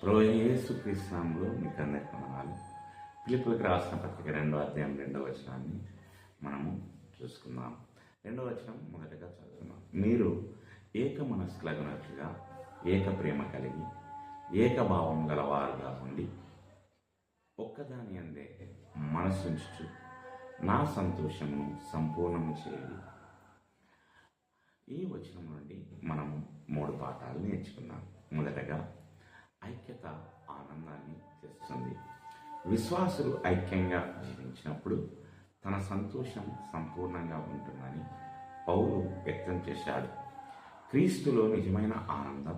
ప్రభు యేసుక్రీస్తు నామములో మీకు అందరికీ వందనాలు. ఫిలిప్పీయులకు రాసిన పత్రిక 2వ అధ్యాయం 2వ వచనాన్ని మనము చూసుకుందాం. 2వ వచనం మొదటగా చదువుతున్నాం. మీరు ఏక మనస్కులగునట్లుగా ఏక ప్రేమ కలిగి ఏకభావం గలవారుగా ఉండి ఒక్కదాని అందే మనసుంచుచు నా సంతోషమును సంపూర్ణము చేయాలి. ఈ వచనం నుండి మనము 3 పాఠాలు నేర్చుకున్నాం. మొదటగా, ఐక్యత ఆనందాన్ని తెస్తుంది. విశ్వాసులు ఐక్యంగా జీవించినప్పుడు తన సంతోషం సంపూర్ణంగా ఉంటుందని పౌలు వ్యక్తం చేశాడు. క్రీస్తులో నిజమైన ఆనందం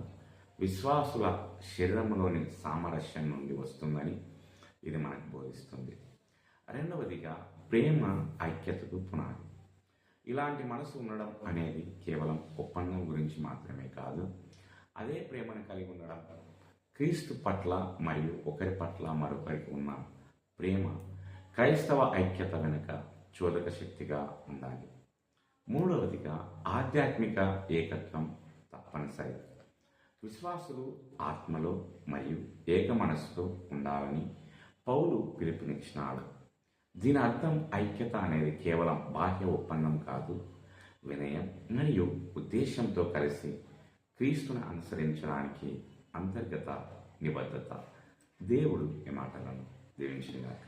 విశ్వాసుల శరీరంలోని సామరస్యం నుండి వస్తుందని ఇది మనకు బోధిస్తుంది. రెండవదిగా, ప్రేమ ఐక్యతకు పునాది. ఇలాంటి మనసు ఉండడం అనేది కేవలం ఒప్పందం గురించి మాత్రమే కాదు, అదే ప్రేమను కలిగి ఉండడం. క్రీస్తు పట్ల మరియు ఒకరి పట్ల మరొకరికి ఉన్న ప్రేమ క్రైస్తవ ఐక్యత వెనుక చోదక శక్తిగా ఉండాలి. మూడవదిగా, ఆధ్యాత్మిక ఏకత్వం తప్పనిసరి. విశ్వాసులు ఆత్మలో మరియు ఏక మనస్సుతో ఉండాలని పౌలు పిలుపునిచ్చినాడు. దీని అర్థం ఐక్యత అనేది కేవలం బాహ్య ఒప్పందం కాదు, వినయం మరియు ఉద్దేశంతో కలిసి క్రీస్తుని అనుసరించడానికి అంతర్గత నిబద్ధత. దేవుడు ఈ మాటలను దీవించుగాక.